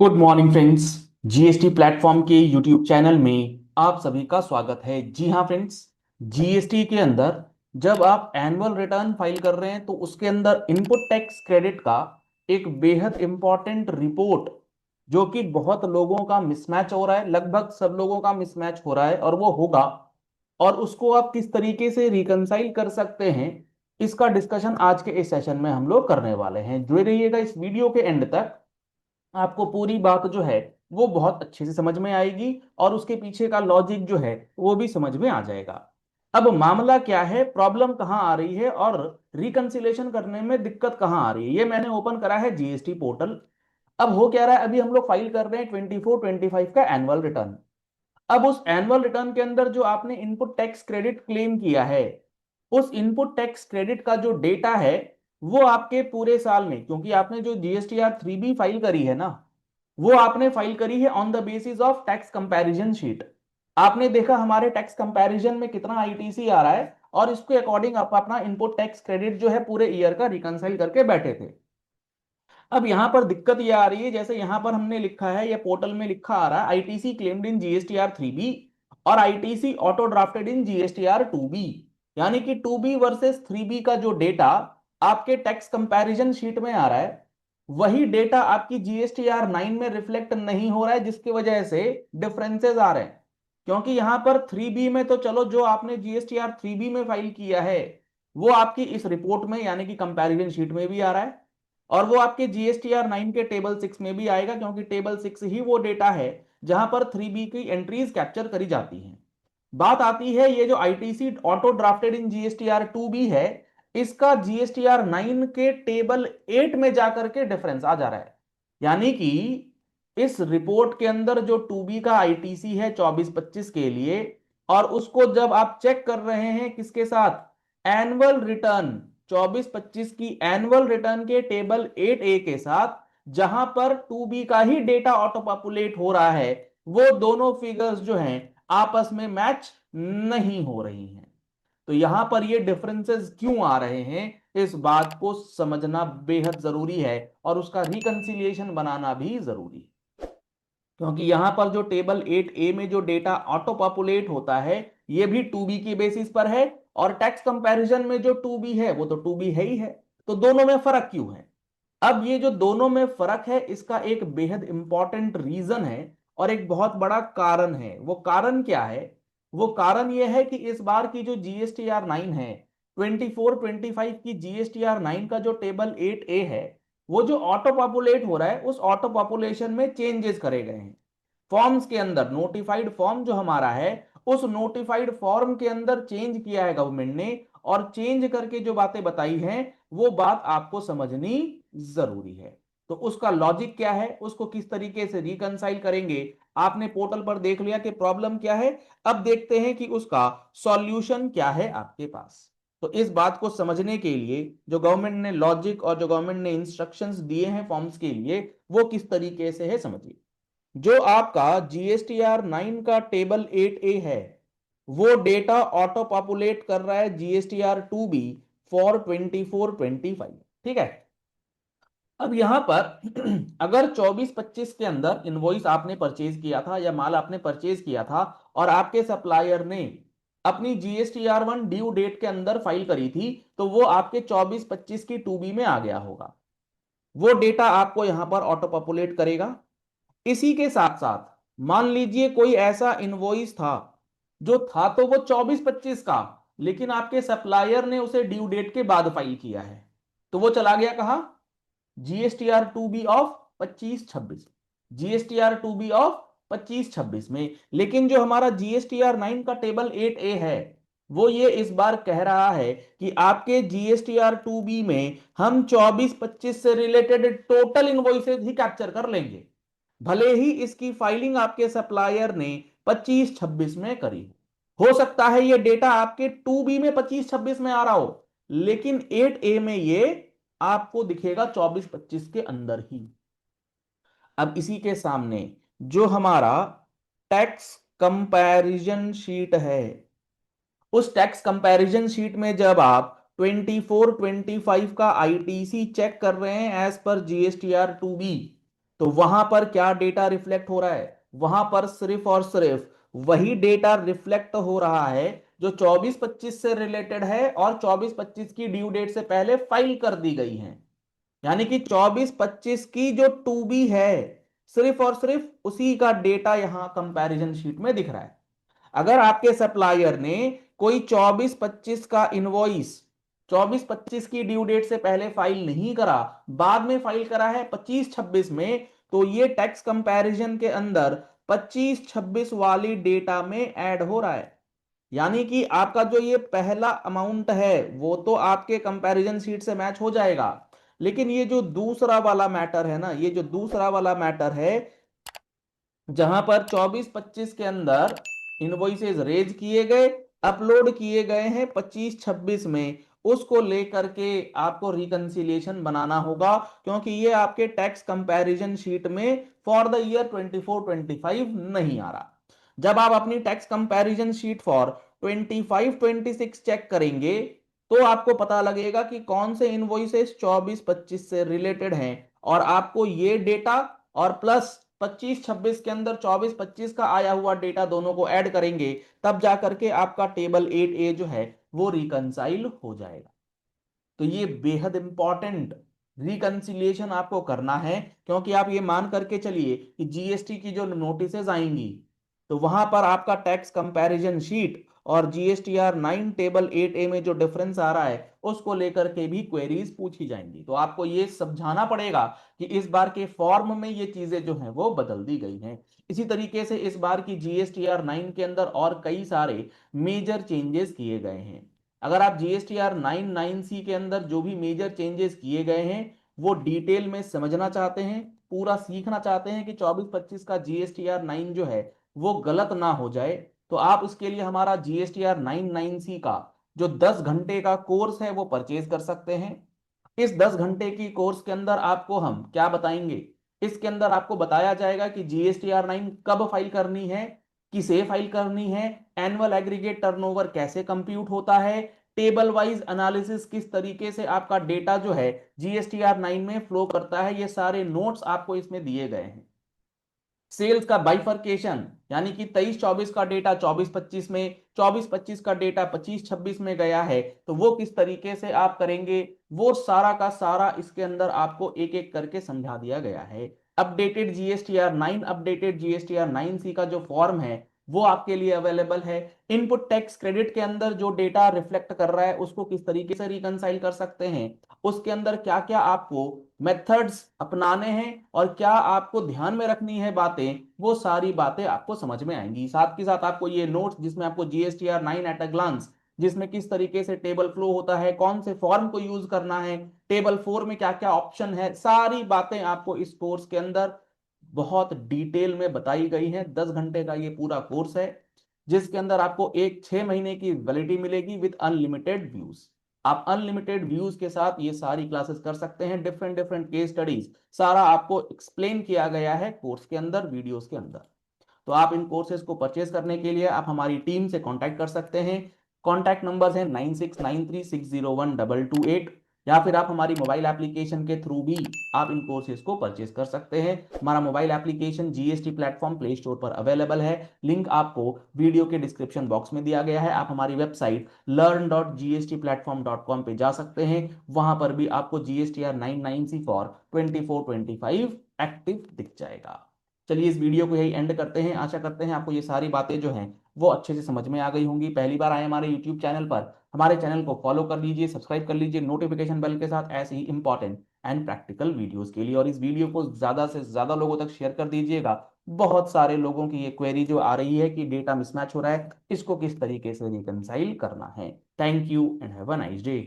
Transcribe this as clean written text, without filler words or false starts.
Good morning friends. GST platform के YouTube channel में आप सभी का स्वागत है। जी हाँ फ्रेंड्स, जीएसटी के अंदर जब आप एनुअल रिटर्न फाइल कर रहे हैं तो उसके अंदर इनपुट टैक्स क्रेडिट का एक बेहद इंपॉर्टेंट रिपोर्ट जो कि बहुत लोगों का मिसमैच हो रहा है, लगभग सब लोगों का मिसमैच हो रहा है और वो होगा, और उसको आप किस तरीके से रिकंसाइल कर सकते हैं, इसका डिस्कशन आज के इस सेशन में हम लोग करने वाले हैं। जुड़े रहिएगा इस वीडियो के एंड तक, आपको पूरी बात जो है वो बहुत अच्छे से समझ में आएगी और उसके पीछे का लॉजिक जो है वो भी समझ में आ जाएगा। अब मामला क्या है, प्रॉब्लम कहाँ आ रही है और रिकंसिलेशन करने में दिक्कत कहाँ आ रही है, ये मैंने ओपन करा है जीएसटी पोर्टल। अब हो क्या रहा है, अभी हम लोग फाइल कर रहे हैं 24-25 का एनुअल रिटर्न। अब उस एनुअल रिटर्न के अंदर जो आपने इनपुट टैक्स क्रेडिट क्लेम किया है, उस इनपुट टैक्स क्रेडिट का जो डेटा है वो आपके पूरे साल में, क्योंकि आपने जो GSTR 3B फाइल करी है ना, वो आपने फाइल करी है on the basis of tax comparison sheet. आपने देखा हमारे टैक्स कंपैरिजन में कितना आईटीसी आ रहा है और इसके अकॉर्डिंग आप अपना इनपुट टैक्स क्रेडिट जो है पूरे ईयर का रिकंसाइल करके बैठे थे। अब यहां पर दिक्कत ये आ रही है, जैसे यहां पर हमने लिखा है, ये पोर्टल में लिखा आ रहा है आईटीसी क्लेम्ड इन GSTR 3B और आईटीसी ऑटो ड्राफ्टेड इन GSTR 2B, यानी कि 2B वर्सेस 3B का जो डेटा आपके टैक्स कंपैरिजन शीट में आ रहा है वही डेटा आपकी GSTR 9 में रिफ्लेक्ट नहीं हो रहा है, जिसकी वजह से डिफरेंसेस आ रहे हैं। क्योंकि यहां पर 3B में तो चलो, जो आपने GSTR 3B में फाइल किया है वो आपकी इस रिपोर्ट में यानी कि कंपैरिजन शीट में भी आ रहा है और वो आपके GSTR 9 के टेबल 6 में भी आएगा, क्योंकि टेबल 6 ही वो डेटा है जहां पर 3B की एंट्रीज कैप्चर करी जाती हैं। बात आती है ये जो आईटीसी ऑटो ड्राफ्टेड इन GSTR 2B है, इसका GSTR 9 के टेबल 8 में जाकर के डिफरेंस आ जा रहा है। यानी कि इस रिपोर्ट के अंदर जो 2B का आईटीसी है 24-25 के लिए, और उसको जब आप चेक कर रहे हैं किसके साथ, एनुअल रिटर्न 24-25 की एनुअल रिटर्न के टेबल 8A के साथ, जहां पर 2B का ही डेटा ऑटो पॉपुलेट हो रहा है, वो दोनों फिगर्स जो हैं आपस में मैच नहीं हो रही हैं। तो यहां पर ये डिफरेंसेस क्यों आ रहे हैं, इस बात को समझना बेहद जरूरी है और उसका रिकंसिलिएशन बनाना भी जरूरी है। क्योंकि यहां पर जो टेबल 8A में जो डेटा ऑटो पॉपुलेट होता है ये भी 2B की बेसिस पर है, और टैक्स कंपैरिजन में जो 2B है वो तो 2B है ही है। तो दोनों में फर्क क्यों है? अब ये जो दोनों में फर्क है इसका एक बेहद इंपॉर्टेंट रीजन है और एक बहुत बड़ा कारण है। वो कारण क्या है? वो कारण ये है कि इस बार की जो GSTR 9 है, 24-25 की GSTR 9 का जो टेबल 8A है, वो जो ऑटो पॉपुलेट हो रहा है उस ऑटो पॉपुलेशन में चेंजेस करे गए हैं। फॉर्म्स के अंदर नोटिफाइड फॉर्म जो हमारा है, उस नोटिफाइड फॉर्म के अंदर चेंज किया है गवर्नमेंट ने, और चेंज करके जो बातें बताई हैं वो बात आपको समझनी जरूरी है। तो उसका लॉजिक क्या है, उसको किस तरीके से रिकंसाइल करेंगे, आपने पोर्टल पर देख लिया कि प्रॉब्लम क्या है। अब देखते हैं कि उसका सॉल्यूशन क्या है आपके पास। तो इस बात को समझने के लिए जो गवर्नमेंट ने लॉजिक और जो गवर्नमेंट ने इंस्ट्रक्शंस दिए हैं फॉर्म्स के लिए, वो किस तरीके से है समझिए। जो आपका GSTR 9 का टेबल 8A है, वो डेटा ऑटो पॉपुलेट कर रहा है GSTR 2B फॉर 24-25। ठीक है। अब यहां पर अगर 24-25 के अंदर इनवॉइस आपने परचेज किया था या माल आपने परचेज किया था और आपके सप्लायर ने अपनी GSTR 1 ड्यू डेट के अंदर फाइल करी थी, तो वो आपके 24-25 की 2B में आ गया होगा। वो डेटा आपको यहां पर ऑटो पॉपुलेट करेगा। इसी के साथ साथ मान लीजिए कोई ऐसा इनवॉइस था जो था तो वो 24-25 का, लेकिन आपके सप्लायर ने उसे ड्यू डेट के बाद फाइल किया है, तो वो चला गया कहां, GSTR 2B of 25-26, GSTR 2B of 25-26 में। लेकिन जो हमारा GSTR 9 का टेबल 8A है, वो ये इस बार कह रहा है कि आपके GSTR 2B में हम 24-25 से रिलेटेड टोटल इनवॉइसेज ही कैप्चर कर लेंगे, भले ही इसकी फाइलिंग आपके सप्लायर ने 25-26 में करी। हो सकता है ये डेटा आपके 2B में 25-26 में आ रहा हो, लेकिन 8A में ये आपको दिखेगा 24-25 के अंदर ही। अब इसी के सामने जो हमारा टैक्स कंपैरिजन शीट है, उस टैक्स कंपैरिजन शीट में जब आप 24-25 का आईटीसी चेक कर रहे हैं एज पर GSTR 2B, तो वहां पर क्या डेटा रिफ्लेक्ट हो रहा है, वहां पर सिर्फ और सिर्फ वही डेटा रिफ्लेक्ट हो रहा है जो 24-25 से रिलेटेड है और 24-25 की ड्यू डेट से पहले फाइल कर दी गई है। यानी कि 24-25 की जो टू बी है, सिर्फ और सिर्फ उसी का डेटा यहां कंपैरिजन शीट में दिख रहा है। अगर आपके सप्लायर ने कोई 24-25 का इनवॉइस 24-25 की ड्यू डेट से पहले फाइल नहीं करा, बाद में फाइल करा है 25-26 में, तो ये टैक्स कंपैरिजन के अंदर 25-26 वाली डेटा में ऐड हो रहा है। यानी कि आपका जो ये पहला अमाउंट है वो तो आपके कंपैरिजन शीट से मैच हो जाएगा, लेकिन ये जो दूसरा वाला मैटर है ना, ये जो दूसरा वाला मैटर है जहां पर 24-25 के अंदर इनवॉइसेस रेज किए गए, अपलोड किए गए हैं 25-26 में, उसको लेकर के आपको रिकंसिलिएशन बनाना होगा, क्योंकि ये आपके टैक्स कंपैरिजन शीट में फॉर द ईयर 24-25 नहीं आ रहा। जब आप अपनी tax comparison sheet for 25-26 check करेंगे तो आपको पता लगेगा कि कौन से इनवॉइसेस 24-25 से रिलेटेड हैं, और आपको ये डेटा और प्लस 25-26 के अंदर 24-25 का आया हुआ डेटा दोनों को ऐड करेंगे, तब जाकर के आपका टेबल 8A जो है वो रिकंसाइल हो जाएगा। तो ये बेहद इंपॉर्टेंट रिकंसिलिएशन आपको करना है, क्योंकि आप ये मान करके चलिए कि जीएसटी की जो नोटिसेस आएंगी तो वहां पर आपका टैक्स कंपैरिजन शीट और जीएसटीआर 9 टेबल 8A में जो डिफरेंस आ रहा है उसको लेकर के भी क्वेरीज पूछी जाएंगी। तो आपको ये समझाना पड़ेगा कि इस बार के फॉर्म में ये चीजें जो हैं वो बदल दी गई हैं। इसी तरीके से इस बार की जीएसटीआर 9 के अंदर और कई सारे मेजर चेंजेस किए गए हैं। अगर आप जीएसटीआर 9(9)(c) के अंदर जो भी मेजर चेंजेस किए गए हैं वो डिटेल में समझना चाहते हैं, पूरा सीखना चाहते हैं कि 24-25 का जीएसटीआर 9 जो है वो गलत ना हो जाए, तो आप उसके लिए हमारा जीएसटीआर 9(9)(c) का जो 10 घंटे का कोर्स है वो परचेज कर सकते हैं। इस 10 घंटे की कोर्स के अंदर आपको हम क्या बताएंगे, इसके अंदर आपको बताया जाएगा कि जीएसटीआर 9 कब फाइल करनी है, किसे फाइल करनी है, एनुअल एग्रीगेट टर्नओवर कैसे कंप्यूट होता है, टेबल वाइज एनालिसिस किस तरीके से आपका डेटा जो है जीएसटीआर 9 में फ्लो करता है, ये सारे नोट्स आपको इसमें दिए गए हैं। सेल्स का बाइफर्केशन, यानी कि 23-24 का डेटा 24-25 में, 24-25 का डेटा 25-26 में गया है, तो वो किस तरीके से आप करेंगे, वो सारा का सारा इसके अंदर आपको एक एक करके समझा दिया गया है। Updated GSTR 9, updated GSTR 9C का जो फॉर्म है वो आपके लिए अवेलेबल है। इनपुट टैक्स क्रेडिट के अंदर जो डेटा रिफ्लेक्ट कर रहा है उसको किस तरीके से रिकंसाइल कर सकते हैं, उसके अंदर क्या क्या आपको मेथड्स अपनाने हैं और क्या आपको ध्यान में रखनी है बातें, वो सारी बातें आपको समझ में आएंगी। साथ के साथ आपको ये नोट्स जिसमें आपको जीएसटीआर 9 एट अ ग्लांस, जिसमें किस तरीके से टेबल फ्लो होता है, कौन से फॉर्म को यूज करना है, टेबल 4 में क्या क्या ऑप्शन है, सारी बातें आपको इस कोर्स के अंदर बहुत डिटेल में बताई गई हैं। 10 घंटे का ये पूरा कोर्स है जिसके अंदर आपको एक 6 महीने की वैलिडिटी मिलेगी विद अनलिमिटेड व्यूज। आप अनलिमिटेड व्यूज के साथ ये सारी क्लासेस कर सकते हैं, डिफरेंट डिफरेंट केस स्टडीज सारा आपको एक्सप्लेन किया गया है कोर्स के अंदर, वीडियोस के अंदर। तो आप इन कोर्सेज को परचेज करने के लिए आप हमारी टीम से कांटेक्ट कर सकते हैं। कांटेक्ट नंबर्स हैं 9693601228, या फिर आप हमारी मोबाइल एप्लीकेशन के थ्रू भी आप इन कोर्सेज को परचेज कर सकते हैं। हमारा mobile application GST platform play store पर अवेलेबल है, लिंक आपको वीडियो के डिस्क्रिप्शन बॉक्स में दिया गया है। आप हमारी वेबसाइट learn.gstplatform.com पे जा सकते हैं, वहां पर भी आपको जीएसटीआर 9(9)(c) फॉर 24-25 एक्टिव दिख जाएगा। चलिए इस वीडियो को यही एंड करते हैं। आशा करते हैं आपको ये सारी बातें जो हैं वो अच्छे से समझ में आ गई होंगी। पहली बार आए हमारे यूट्यूब चैनल पर, हमारे चैनल को फॉलो कर लीजिए, सब्सक्राइब कर लीजिए नोटिफिकेशन बेल के साथ, ऐसे ही इंपॉर्टेंट एंड प्रैक्टिकल वीडियोस के लिए। और इस वीडियो को ज्यादा से ज्यादा लोगों तक शेयर कर दीजिएगा। बहुत सारे लोगों की ये क्वेरी जो आ रही है कि डेटा मिसमैच हो रहा है, इसको किस तरीके से रिकंसाइल करना है। Thank you and have a nice day.